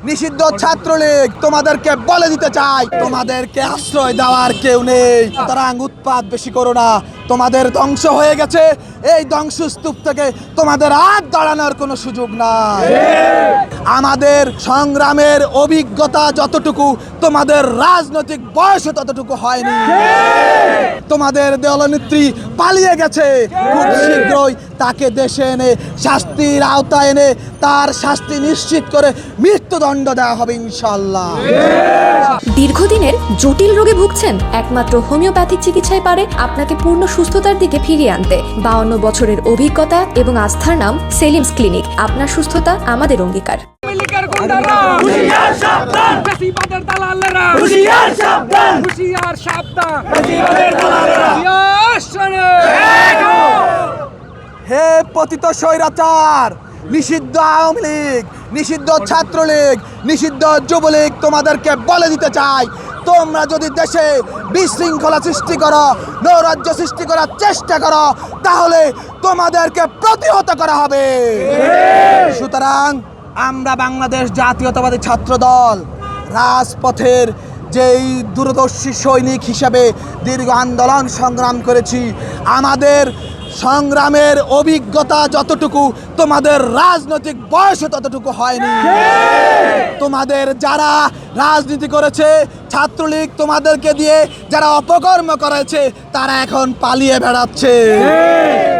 নিষিদ্ধ ছাত্রলীগ তোমাদেরকে বলে দিতে চাই, তোমাদেরকে আশ্রয় দেওয়ার কেউ নেই। সুতরাং উৎপাত বেশি করো না, তোমাদের ধ্বংস হয়ে গেছে। এই ধ্বংসস্তূপ থেকে তোমাদের হাত দাঁড়ানোর কোনো সুযোগ নাই। আমাদের সংগ্রামের অভিজ্ঞতা যতটুকু, তোমাদের রাজনৈতিক বয়স ততটুকু হয়নি। তোমাদের দলনেত্রী পালিয়ে গেছে, খুব শীঘ্রই তাকে দেশে এনে শাস্তির আওতায় এনে তার শাস্তি নিশ্চিত করে মৃত্যুদণ্ড দেওয়া হবে ইনশাআল্লাহ। দীর্ঘদিনের জটিল রোগে ভুগছেন? একমাত্র হোমিওপ্যাথিক চিকিৎসায় পারে আপনাকে পূর্ণ সুস্থতার দিকে ফিরিয়ে আনতে। 52 বছরের অভিজ্ঞতা এবং আস্থার নাম সেলিমস ক্লিনিক। আপনার সুস্থতা আমাদের অঙ্গীকার। হে পতিত স্বৈরাচার, নিষিদ্ধ আওয়ামী লীগ, নিষিদ্ধ ছাত্রলীগ, নিষিদ্ধ যুবলীগ, তোমাদেরকে বলে দিতে চাই, তোমরা যদি দেশে বিশৃঙ্খলা সৃষ্টি করো, নৈরাজ্য সৃষ্টি করার চেষ্টা করো, তাহলে তোমাদেরকে প্রতিহত করা হবে। সুতরাং আমরা বাংলাদেশ জাতীয়তাবাদী ছাত্র দল রাজপথের যেই দূরদর্শী সৈনিক হিসাবে দীর্ঘ আন্দোলন সংগ্রাম করেছি, আমাদের সংগ্রামের অভিজ্ঞতা যতটুকু, তোমাদের রাজনৈতিক বয়স ততটুকু হয়নি। তোমাদের যারা রাজনীতি করেছে, ছাত্রলীগ তোমাদেরকে দিয়ে যারা অপকর্ম করেছে, তারা এখন পালিয়ে বেড়াচ্ছে।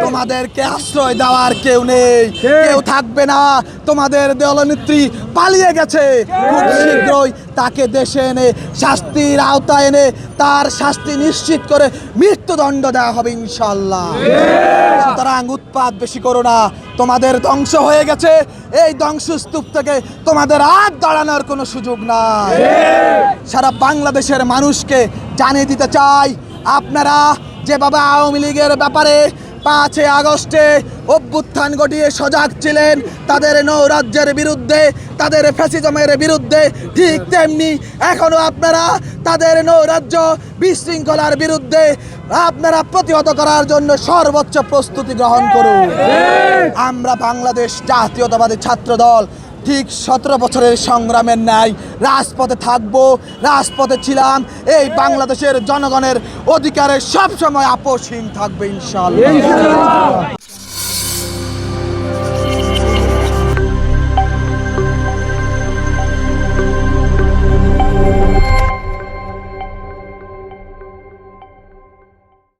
তোমাদেরকে আশ্রয় দেওয়ার কেউ নেই, কেউ থাকবে না। তোমাদের দলনেত্রী পালিয়ে গেছে, খুব শীঘ্রই তাকে দেশে এনে শাস্তির আওতায় এনে তার শাস্তি নিশ্চিত করে মৃত্যুদণ্ড দেওয়া হবে ইনশাআল্লাহ। সুতরাং উৎপাত বেশি করো না, তোমাদের ধ্বংস হয়ে গেছে। এই ধ্বংসস্তূপ থেকে তোমাদের হাত দাঁড়ানোর কোনো সুযোগ নাই। সারা বাংলাদেশের মানুষকে জানিয়ে দিতে চাই, আপনারা যেভাবে আওয়ামী লীগের ব্যাপারে 5 আগস্টে অভ্যুত্থান ঘটিয়ে সজাগ ছিলেন, তাদের নৈরাজ্যের বিরুদ্ধে, তাদের ফ্যাসিজমের বিরুদ্ধে, ঠিক তেমনি এখনো আপনারা তাদের নৈরাজ্য বিশৃঙ্খলার বিরুদ্ধে আপনারা প্রতিহত করার জন্য সর্বোচ্চ প্রস্তুতি গ্রহণ করুন। আমরা বাংলাদেশ জাতীয়তাবাদী ছাত্র দল ঠিক 17 বছরের সংগ্রামের ন্যায় রাজপথে থাকবো, রাজপথে ছিলাম। এই বাংলাদেশের জনগণের অধিকারে সবসময় আপোষহীন থাকবে ইনশাআল্লাহ।